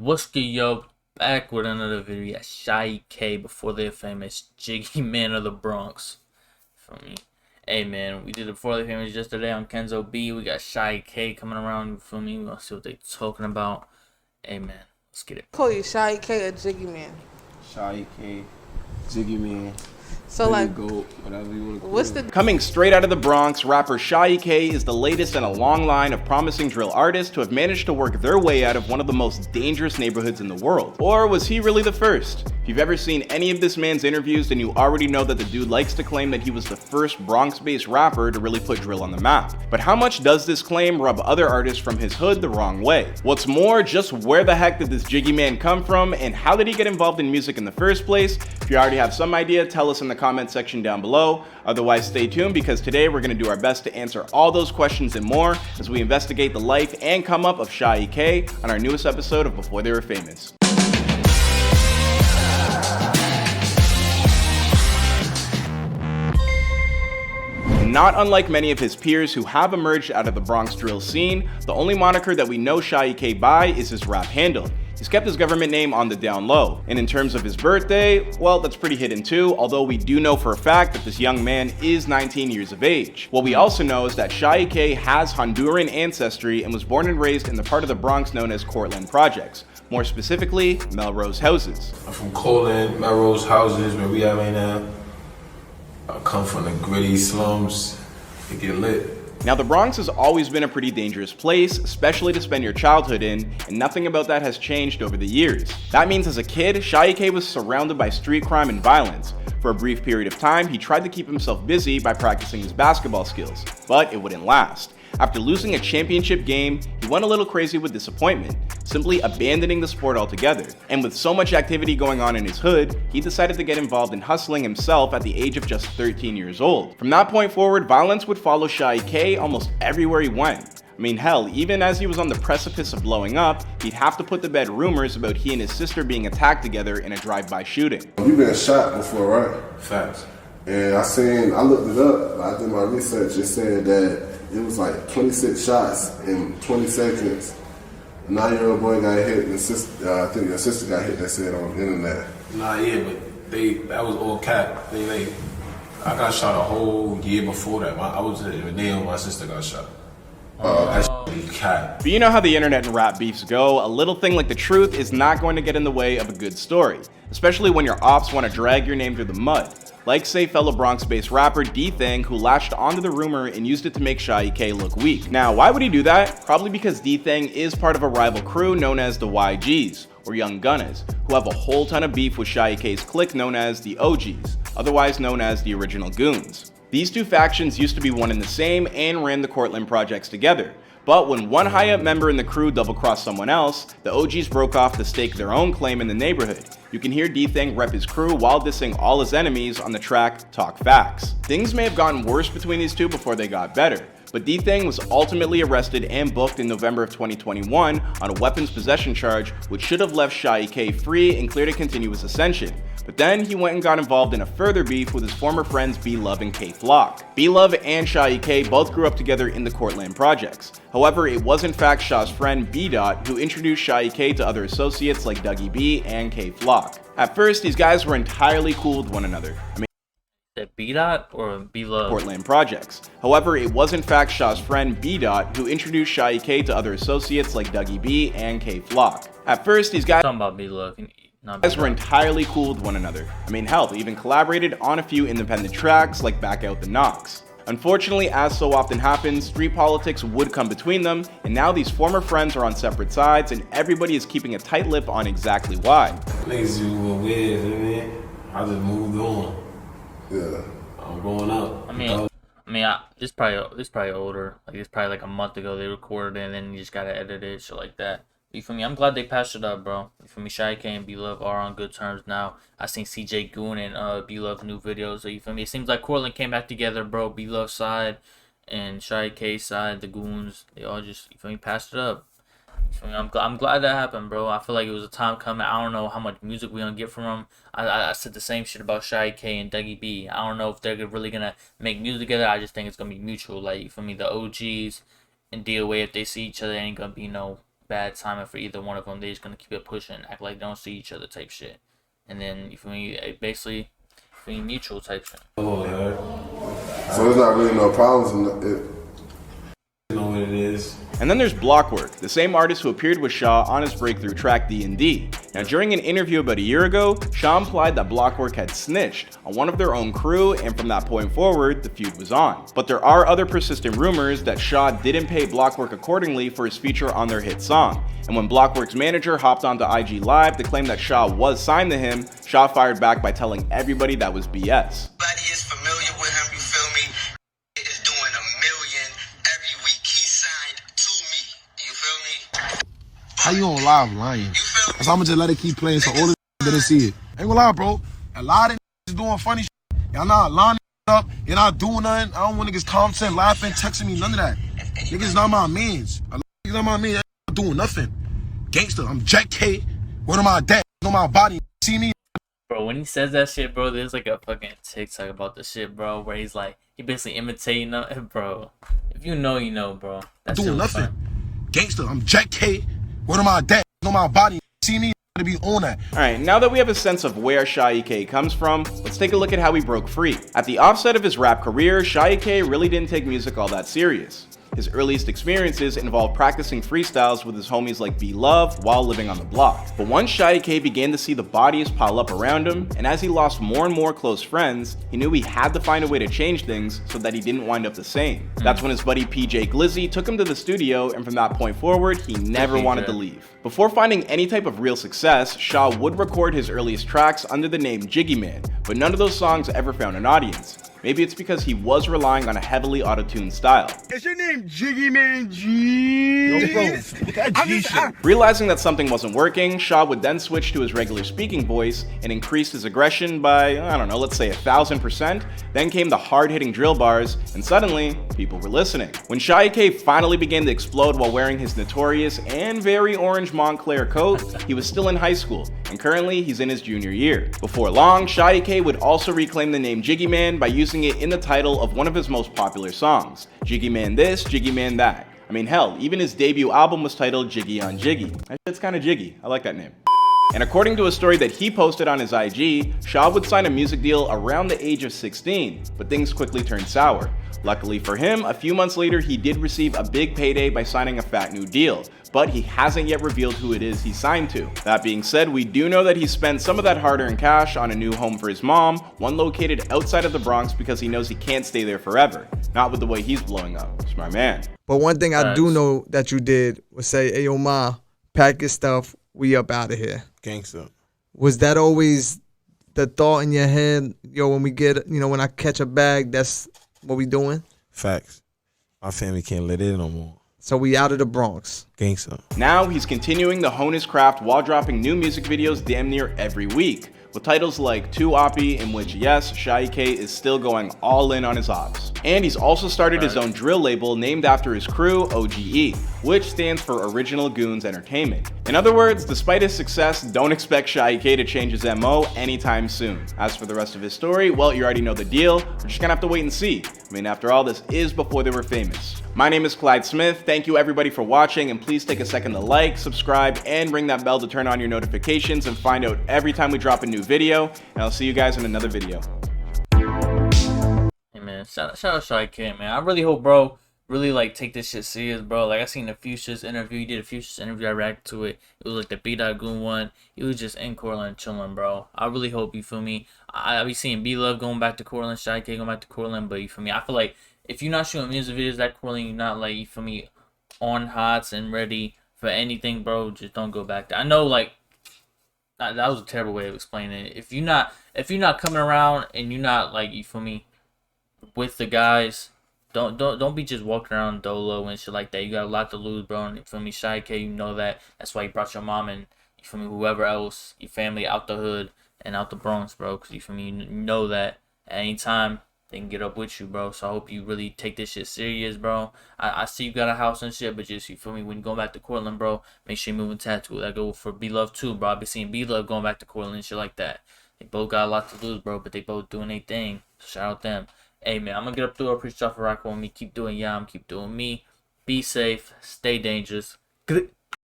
What's good, yo? Back with another video. Sha Ek before they're famous. Jiggy man of the Bronx. Feel me? Hey man, we did it before they're famous yesterday on Kenzo B. We got Sha Ek coming around. You feel me? We're gonna see what they talking about. Hey man, let's get it. Call you Sha Ek or Jiggy Man? Sha Ek, Jiggy Man. So like, Goat, whatever you want to what's the Coming straight out of the Bronx, rapper Sha Ek is the latest in a long line of promising drill artists who have managed to work their way out of one of the most dangerous neighborhoods in the world. Or was he really the first? If you've ever seen any of this man's interviews, then you already know that the dude likes to claim that he was the first Bronx-based rapper to really put drill on the map. But how much does this claim rub other artists from his hood the wrong way? What's more, just where the heck did this Jiggy man come from, and how did he get involved in music in the first place? If you already have some idea, tell us in the comment section down below. Otherwise, stay tuned because today we're going to do our best to answer all those questions and more as we investigate the life and come up of Sha Ek on our newest episode of Before They Were Famous. Not unlike many of his peers who have emerged out of the Bronx drill scene, the only moniker that we know Sha Ek by is his rap handle. He's kept his government name on the down low, and in terms of his birthday, well, that's pretty hidden too, although we do know for a fact that this young man is 19 years of age. What we also know is that Sha Ek has Honduran ancestry and was born and raised in the part of the Bronx known as Cortlandt Projects, more specifically, Melrose Houses. I'm from Cortlandt, Melrose Houses, where we at right now. I come from the gritty slums. It get lit. Now, the Bronx has always been a pretty dangerous place, especially to spend your childhood in, and nothing about that has changed over the years. That means as a kid, Sha Ek was surrounded by street crime and violence. For a brief period of time, he tried to keep himself busy by practicing his basketball skills, but it wouldn't last. After losing a championship game, he went a little crazy with disappointment, simply abandoning the sport altogether. And with so much activity going on in his hood, he decided to get involved in hustling himself at the age of just 13 years old. From that point forward, violence would follow Sha Ek almost everywhere he went. I mean, hell, even as he was on the precipice of blowing up, he'd have to put to bed rumors about he and his sister being attacked together in a drive-by shooting. You've been shot before, right? Facts. And I looked it up, I did my research, it said that it was like 26 shots in 20 seconds. A 9-year-old boy got hit, and I think your sister got hit, they said on the internet. Nah, yeah, but that was all cap. I got shot a whole year before that. I was in Neil, my sister got shot. That shit be cap. But you know how the internet and rap beefs go, a little thing like the truth is not going to get in the way of a good story, especially when your ops want to drag your name through the mud. Like, say, fellow Bronx-based rapper D-Thang, who latched onto the rumor and used it to make Sha Ek look weak. Now, why would he do that? Probably because D-Thang is part of a rival crew known as the YGs, or Young Gunners, who have a whole ton of beef with Sha Ek's clique known as the OGs, otherwise known as the Original Goons. These two factions used to be one and the same and ran the Cortlandt Projects together. But when one high-up member in the crew double-crossed someone else, the OGs broke off to stake their own claim in the neighborhood. You can hear D-Thang rep his crew while dissing all his enemies on the track Talk Facts. Things may have gotten worse between these two before they got better, but D-Thang was ultimately arrested and booked in November of 2021 on a weapons possession charge, which should have left Sha Ek free and clear to continue his ascension. But then he went and got involved in a further beef with his former friends B-Love and K-Flock. B-Love and Sha Ek both grew up together in the Cortlandt Projects. However, it was in fact Shaw's friend B-Dot who introduced Sha Ek to other associates like Dougie B and K-Flock. At first, these guys were entirely cool with one another. That B-Dot or B-Love? Cortlandt Projects. However, it was in fact Shaw's friend B-Dot who introduced Sha Ek to other associates like Dougie B and K-Flock. At first, these guys Talking about B-Love. were entirely cool with one another. I mean, hell, they even collaborated on a few independent tracks like Back Out the Knocks. Unfortunately, as so often happens, street politics would come between them, and now these former friends are on separate sides, and everybody is keeping a tight lip on exactly why. Niggas do what weird, man. I just moved on. Yeah. I'm growing up. It's probably older. Like, it's probably like a month ago they recorded it, and then you just gotta edit it, shit like that. You feel me? I'm glad they patched it up, bro. You feel me? Sha Ek and B-Love are on good terms now. I seen CJ Goon and B-Love new videos. So you feel me? It seems like Cortlandt came back together, bro. B-Love side and Sha Ek side, the Goons, they all just, you feel me, patched it up. You feel me? I'm glad that happened, bro. I feel like it was a time coming. I don't know how much music we gonna get from them. I said the same shit about Sha Ek and Dougie B. I don't know if they're really gonna make music together. I just think it's gonna be mutual. Like, you feel me? The OGs and DOA, if they see each other, ain't gonna be no bad timing for either one of them. They're just gonna keep it pushing, act like they don't see each other type shit, and then you feel me, basically, mutual type shit. Oh, yeah. So there's not really no problems in it. You know what it is. And then there's Blockwork, the same artist who appeared with Sha on his breakthrough track D&D. Now during an interview about a year ago, Sha implied that Blockwork had snitched on one of their own crew, and from that point forward, the feud was on. But there are other persistent rumors that Sha didn't pay Blockwork accordingly for his feature on their hit song. And when Blockwork's manager hopped onto IG Live to claim that Sha was signed to him, Sha fired back by telling everybody that was BS. Everybody is familiar with him, you feel me? Is doing $1 million every week. He signed to me. You feel me? How you on live lying? You feel me? So I'ma just let it keep playing so all the didn't see it. Ain't gonna lie, bro. A lot of is doing funny shit. Y'all not lining up. You're not doing nothing. I don't want niggas commenting, laughing, texting me, none of that. Niggas not my mans. A lot of niggas not my mans. Not doing nothing. Gangster. I'm Jack K. What am I dead? On my body. See me? Bro, when he says that shit, bro, there's like a fucking TikTok about the shit, bro, where he's like, he basically imitating them, bro. If you know, you know, bro. That's Doing nothing. Gangster. I'm Jack K. What am I dead? On my body. See me? To be on that. Alright, now that we have a sense of where Sha Ek comes from, let's take a look at how he broke free. At the offset of his rap career, Sha Ek really didn't take music all that serious. His earliest experiences involved practicing freestyles with his homies like B-Love while living on the block. But once Sha Ek began to see the bodies pile up around him, and as he lost more and more close friends, he knew he had to find a way to change things so that he didn't wind up the same. That's when his buddy SLIXZZ took him to the studio, and from that point forward, he never wanted to leave. Before finding any type of real success, Sha would record his earliest tracks under the name Jiggy Man, but none of those songs ever found an audience. Maybe it's because he was relying on a heavily auto-tuned style. Is your name Jiggy Man G? Yo, bro, that G shit. Realizing that something wasn't working, Sha would then switch to his regular speaking voice and increased his aggression by, I don't know, let's say 1,000%. Then came the hard-hitting drill bars, and suddenly, people were listening. When Sha Ek finally began to explode while wearing his notorious and very orange Montclair coat, he was still in high school, and currently he's in his junior year. Before long, Sha Ek would also reclaim the name Jiggy Man by using it in the title of one of his most popular songs, Jiggy Man This, Jiggy Man That. I mean, hell, even his debut album was titled Jiggy on Jiggy. That shit's kinda jiggy. I like that name. And according to a story that he posted on his IG, Sha would sign a music deal around the age of 16, but things quickly turned sour. Luckily for him, a few months later he did receive a big payday by signing a fat new deal, but he hasn't yet revealed who it is he signed to. That being said, we do know that he spent some of that hard-earned cash on a new home for his mom, one located outside of the Bronx because he knows he can't stay there forever. Not with the way he's blowing up. Smart man. But one thing I do know that you did was say, "Hey, yo, ma, pack your stuff. We up out of here." Gangster. Was that always the thought in your head? Yo, when we get, when I catch a bag, that's what we doing? Facts. My family can't let in no more. So we out of the Bronx. Gangster. Now he's continuing to hone his craft while dropping new music videos damn near every week, with titles like 2 Oppie, in which, yes, Sha Ek is still going all in on his ops. And he's also started his own drill label named after his crew, OGE, which stands for Original Goons Entertainment. In other words, despite his success, don't expect Sha Ek to change his MO anytime soon. As for the rest of his story, well, you already know the deal. We're just gonna have to wait and see. I mean, after all, this is before they were famous. My name is Clyde Smith. Thank you everybody for watching, and please take a second to like, subscribe, and ring that bell to turn on your notifications and find out every time we drop a new video. And I'll see you guys in another video. Hey man, shout out Sha Ek, man. I really hope, bro, really like take this shit serious, bro. Like I seen the Fuchsia's interview. He did a Fuchsia's interview. I reacted to it. It was like the B.Goon one. He was just in Cortland chilling, bro. I really hope, you feel me. I be seeing B-Love going back to Cortland, Sha Ek going back to Cortland, but you feel me. I feel like if you're not shooting music videos at Cortland, you're not like, you feel me, on hots and ready for anything, bro. Just don't go back there. I know, like, that was a terrible way of explaining it. If you're not coming around and you're not, like, you feel me, with the guys, don't be just walking around dolo and shit like that. You got a lot to lose, bro. And you feel me, Sha Ek, you know that. That's why you brought your mom and, you feel me, whoever else, your family out the hood and out the Bronx, bro. Because you feel me, you know that at any time they can get up with you, bro. So I hope you really take this shit serious, bro. I see you got a house and shit, but just, you feel me, when you go back to Cortland, bro, make sure you moving tattoo. That go for B-Love too, bro. I been seeing B-Love going back to Cortland and shit like that. They both got a lot to lose, bro, but they both doing their thing. So shout out them. Hey man, I'm gonna get up through. Appreciate y'all for rocking with me. Keep doing y'all. Keep doing me. Be safe. Stay dangerous. Good.